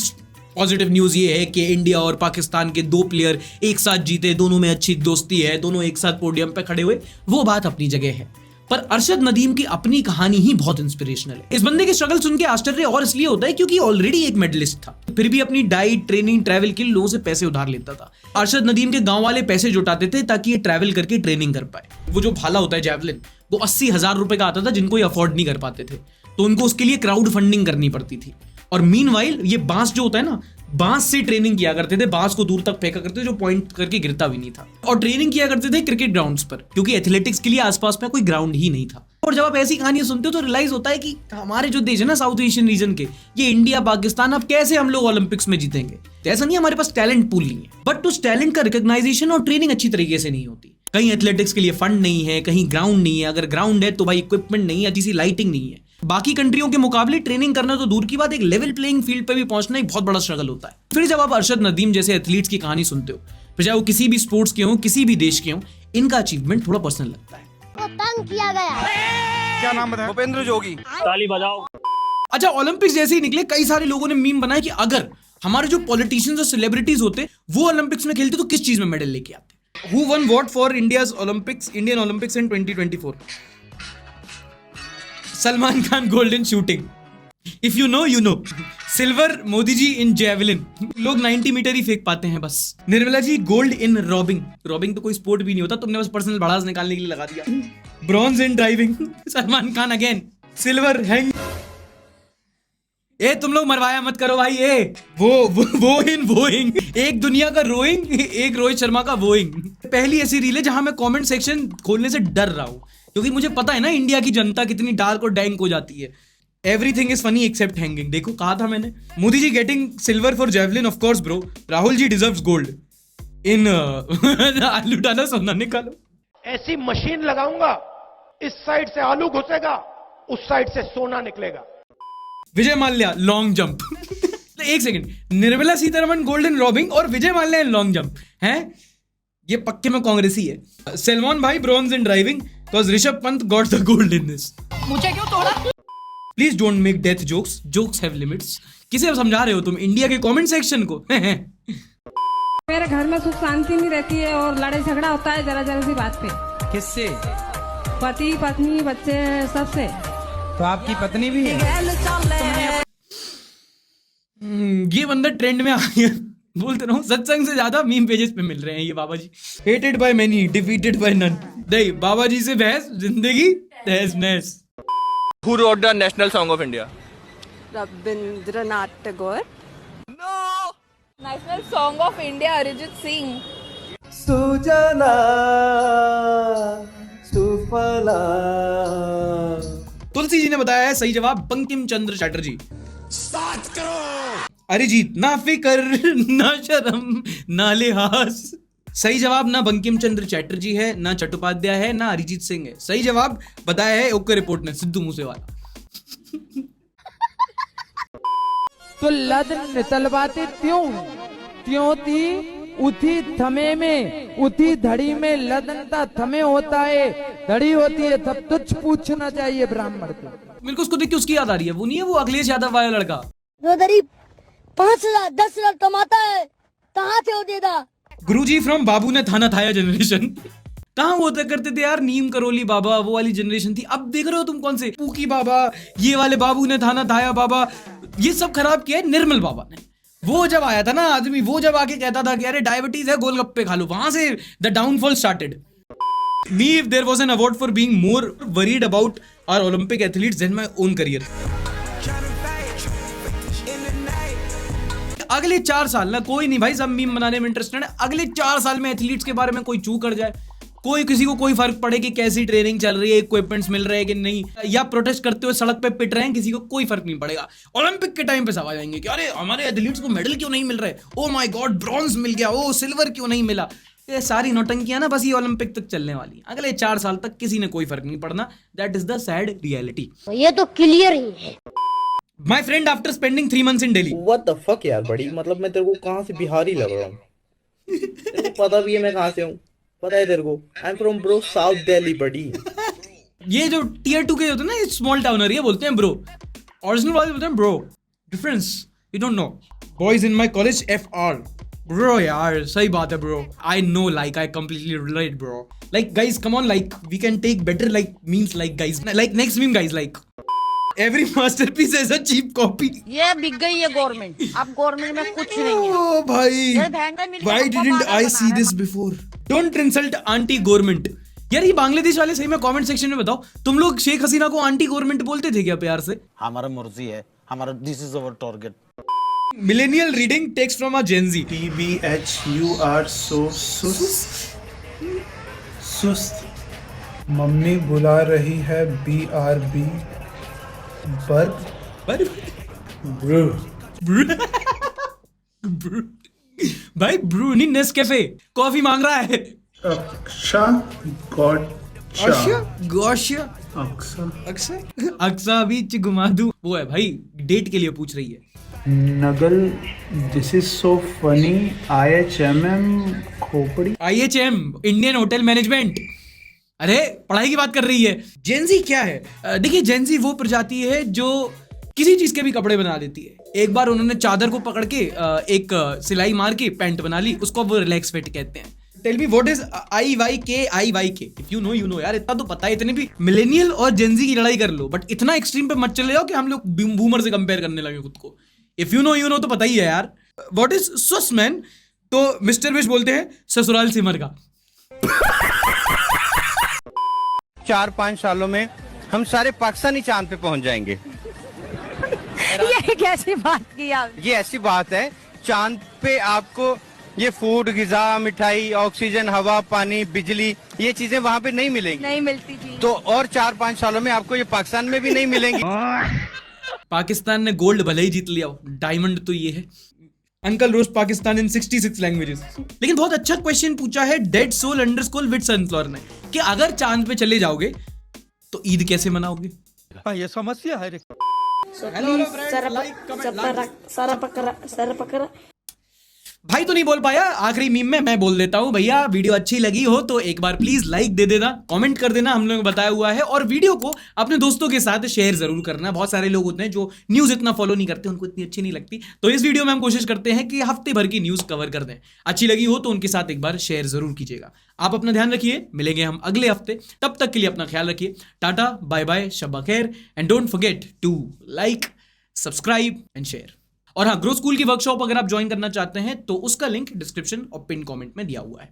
A: पॉजिटिव न्यूज ये है कि इंडिया और पाकिस्तान के 2 प्लेयर एक साथ जीते, दोनों में अच्छी दोस्ती है, दोनों एक साथ पोडियम पे खड़े हुए, वो बात अपनी जगह है। पर अरशद नदीम की अपनी कहानी ही बहुत इंस्पिरेशनल है। इस बंदे के स्ट्रगल सुन के आश्चर्य और इसलिए होता है क्योंकि ऑलरेडी एक मेडलिस्ट था, फिर भी अपनी डाइट, ट्रेनिंग, ट्रैवल के लिए लोगों से पैसे उधार लेता था। अरशद नदीम के गांव वाले पैसे जुटाते थे ताकि ये ट्रैवल करके ट्रेनिंग कर पाए। वो जो भाला होता है जैवलिन, वो 80,000 रुपए का आता था, जिनको ये अफोर्ड नहीं कर पाते थे, तो उनको उसके लिए क्राउड फंडिंग करनी पड़ती थी। और मीनवाइल ये बांस जो होता है ना, बांस से ट्रेनिंग किया करते थे, बांस को दूर तक फेंका करते थे जो पॉइंट करके गिरता भी नहीं था। और ट्रेनिंग किया करते थे क्रिकेट ग्राउंड्स पर, क्योंकि एथलेटिक्स के लिए आसपास में कोई ग्राउंड ही नहीं था। और जब आप ऐसी कहानियां सुनते हो तो रियलाइज होता है कि हमारे जो देश है ना साउथ एशियन रीजन के, ये इंडिया, पाकिस्तान, अब कैसे हम लोग ओलंपिक्स में जीतेंगे? तो ऐसा नहीं, हमारे पास टैलेंट पूल नहीं है, बट उस टैलेंट का रिकॉग्नाइजेशन और ट्रेनिंग अच्छी तरीके से नहीं होती। कहीं एथलेटिक्स के लिए फंड नहीं है, कहीं ग्राउंड नहीं है, अगर ग्राउंड है तो भाई इक्विपमेंट नहीं है, अच्छी सी लाइटिंग नहीं है। बाकी कंट्रियों के मुकाबले ट्रेनिंग करना तो दूर की बात, एक लेवल प्लेइंग फील्ड पे भी पहुंचना एक बहुत बड़ा स्ट्रगल होता है। फिर जब आप अरशद नदीम जैसे एथलीट्स की कहानी सुनते हो, फिर चाहे वो किसी भी स्पोर्ट्स के हों, किसी भी देश के हों, इनका अचीवमेंट थोड़ा पर्सनल लगता है।
I: तंग किया गया।
C: क्या नाम बताया? भूपेंद्र जोगी।
K: ताली बजाओ।
A: अच्छा, ओलंपिक्स जैसे ही निकले, कई सारे लोगों ने मीम बनाया कि अगर हमारे जो पॉलिटिशियंस और सेलिब्रिटीज होते वो ओलंपिक्स में खेलते तो किस चीज में मेडल लेके आते? Who won what for India's Olympics, Indian Olympics in 2024? Salman Khan gold in shooting, if you know you know. Silver Modi ji in javelin, लोग 90 मीटर ही फेंक पाते हैं बस। Nirmala ji gold in robbing, robbing तो कोई स्पोर्ट भी नहीं होता, तुमने बस पर्सनल भड़ास निकालने के लिए लगा दिया। Bronze in driving, Salman Khan again. Silver hang, ए तुम लोग मरवाया मत करो भाई। ए वो इन वोइंग, एक दुनिया का रोइंग, एक रोहित शर्मा का वोइंग। पहली ऐसी रील है जहां मैं कमेंट सेक्शन खोलने से डर रहा हूं, क्योंकि मुझे पता है ना इंडिया की जनता कितनी डार्क और डैंक हो जाती है। Everything is funny except hanging. देखो कहा था मैंने। Modi ji getting silver for javelin, of course bro. Rahul ji deserves gold in आलू डालो सोना निकालो।
E: ऐसी मशीन लगाऊंगा, इस साइड से आलू घुसेगा, उस साइड से सोना निकलेगा।
A: Vijay Mallya long jump. एक second, Nirmala Sitharaman gold in robbing और Vijay Mallya in long jump है, ये पक्के में कांग्रेसी है। सलमान भाई bronze in driving because Rishabh Pant got the gold in this.
B: मुझे क्यों तोड़ा?
A: Please don't make death jokes, jokes have limits. किसे समझा रहे हो तुम, इंडिया के कमेंट सेक्शन को?
F: मेरे घर में सुख शांति नहीं रहती है और लड़ाई झगड़ा होता है जरा जरा सी बात पे।
H: किससे?
F: पति, पत्नी, बच्चे, सबसे।
H: तो आपकी पत्नी भी है?
A: ये बंदा ट्रेंड में आ गया। बोलते रहो, सत्संग से ज्यादा मीम पेजेस पे मिल रहे हैं ये बाबा जी। Hated by many, defeated by none. नहीं, बाबा जी से बहस, जिंदगी तहस नहस।
C: Who wrote the national song of India?
F: Rabindranath Tagore.
B: National song of India Arijit Singh.
I: Sujana Suphala.
A: Tulsi ji ने बताया है सही जवाब, बंकिम चंद्र चटर्जी।
D: 7 करोड़।
A: अरिजीत, ना फिकर ना शर्म ना लिहाज। सही जवाब ना बंकिम चंद्र चैटर्जी है, ना चट्टोपाध्याय है, ना अरिजीत सिंह है। सही जवाब बताया है ओके रिपोर्ट ने, सिद्धू मूसेवाला।
M: तो लद नितलवाती त्यों थी उठी थमे में, उठी धड़ी में लदनता थमे होता है, धड़ी होती है तब तुझ पूछना चाहिए ब्राह्मण को।
A: मेरे को उसको देख के उसकी याद आ रही है, वो नहीं है वो अखिलेश यादव वाला लड़का
N: जो दरी 5,000 10,000 कमाता है, कहाँ से वो देगा?
A: गुरुजी फ्रॉम बाबू ने थाना थाया जनरेशन। कहाँ होता करते थे यार, नीम करोली बाबा वो वाली जनरेशन थी। अब देख रहे हो तुम कौन से पूकी बाबा, ये वाले बाबू ने थाना थाया बाबा, ये सब खराब किया है निर्मल बाबा ने। वो जब आया था ना आदमी, वो जब आके कहता था कि अरे डायबिटीज है गोलगप्पे खा लो, वहां से the downfall started. Me if there was an award for being more worried about our Olympic athletes than my own career. अगले 4 साल ना कोई नहीं भाई, सब मीम बनाने में इंटरेस्टेड है। अगले 4 साल में एथलीट्स के बारे में कोई चू कर जाए, कोई किसी को कोई फर्क पड़े कि कैसी ट्रेनिंग चल रही है, इक्विपमेंट्स मिल रहे हैं कि नहीं, या प्रोटेस्ट करते हुए सड़क पे पिट रहे हैं, किसी को कोई फर्क नहीं पड़ेगा। ओलंपिक के टाइम पे सब आ जाएंगे कि अरे हमारे एथलीट्स को मेडल क्यों नहीं मिल रहे, ओ माय गॉड ब्रॉन्ज मिल गया, ओ सिल्वर क्यों नहीं मिला। ये सारी नौटंकियां ना बस ये ओलंपिक तक चलने वाली। अगले 4 साल तक किसी ने कोई फर्क नहीं पड़ना। That is the sad reality.
N: ये तो क्लियर ही है।
A: My friend after spending 3 months in Delhi.
O: What the fuck यार बड़ी, मतलब मैं तेरे को कहां से बिहारी लग रहा हूं? तेरे को पता भी है मैं कहां से हूं, पता है तेरे को? I am from bro south Delhi बड़ी।
A: ये जो टियर 2 के होते हैं ना, स्मॉल टाउनर, ये बोलते हैं ब्रो। ओरिजिनल वाले बोलते हैं bro. Difference you don't know. Boys in my college FR bro. यार सही बात है bro. I know, like I completely relate bro. Like guys come on, like we can take better like memes like guys, like next meme guys, like every masterpiece is a cheap copy.
F: ये बिक गई है government, अब government में कुछ नहीं है।
A: ओ भाई, why didn't I see this before? Don't insult aunty government. यार ये बांग्लादेश वाले सही में कमेंट सेक्शन में बताओ, तुम लोग शेख हसीना को आंटी गवर्नमेंट बोलते थे क्या प्यार से?
D: हमारा मर्जी है, हमारा this is our target.
A: Millennial reading text from a Gen Z.
P: TBH you are so सुस्त। मम्मी बुला रही है BRB ब्रू।
A: भाई ब्रू नहीं, नेस्कैफे कॉफी मांग रहा है।
P: अक्षा
A: अक्सा बीच घुमा दूं, वो है भाई, डेट के लिए पूछ रही है।
P: नगल this is so funny. IHMM खोपड़ी।
A: IHM Indian hotel management. अरे पढ़ाई की बात कर रही है। जेनजी क्या है? देखिए जेनजी वो प्रजाति है जो किसी चीज के भी कपड़े बना देती है। एक बार उन्होंने चादर को पकड़ के एक सिलाई मार के पैंट बना ली, उसको वो रिलैक्स फिट कहते हैं। Tell me what is IYK? If you know you know यार, इतना तो पता है। इतने भी मिलेनियल और जेनजी की लड़ाई कर लो, बट इतना एक्सट्रीम पे मत चले जाओ कि हम लोग बूमर से कंपेयर करने लगे खुद को। इफ यू नो तो पता ही है यार। What is sus man? तो मिस्टर विश बोलते हैं ससुराल सिमर का।
Q: 4-5 सालों में हम सारे पाकिस्तानी चांद पे पहुंच जाएंगे।
F: ये कैसी बात की आप?
Q: ये ऐसी बात है, चांद पे आपको ये फूड, गिजा, मिठाई, ऑक्सीजन, हवा, पानी, बिजली, ये चीजें वहाँ पे नहीं मिलेंगी।
F: नहीं मिलती जी।
Q: तो और 4-5 सालों में आपको ये पाकिस्तान में भी नहीं मिलेंगी।
A: पाकिस्तान ने गोल्ड भले ही जीत लिया, डायमंड तो ये है। Uncle roast Pakistan in 66 languages. लेकिन बहुत अच्छा क्वेश्चन पूछा है dead soul underscore with sunflower ने, कि अगर चांद पे चले जाओगे तो ईद कैसे मनाओगे?
Q: ये समस्या है।
A: भाई तो नहीं बोल पाया, आखिरी मीम में मैं बोल देता हूं। भैया वीडियो अच्छी लगी हो तो एक बार प्लीज लाइक दे देना, कमेंट कर देना, हम लोगों ने बताया हुआ है, और वीडियो को अपने दोस्तों के साथ शेयर जरूर करना। बहुत सारे लोग होते हैं जो न्यूज इतना फॉलो नहीं करते, उनको इतनी अच्छी नहीं लगती, तो इस वीडियो में हम कोशिश करते हैं कि हफ्ते भर की न्यूज कवर कर दें। अच्छी लगी हो तो उनके साथ एक बार शेयर जरूर कीजिएगा। आप अपना ध्यान रखिए, मिलेंगे हम अगले हफ्ते, तब तक के लिए अपना ख्याल रखिए। टाटा बाय बाय, शब्बा खैर, and don't forget to like, subscribe and share. और हाँ, ग्रो स्कूल की वर्कशॉप अगर आप ज्वाइन करना चाहते हैं तो उसका लिंक डिस्क्रिप्शन और पिन कमेंट में दिया हुआ है।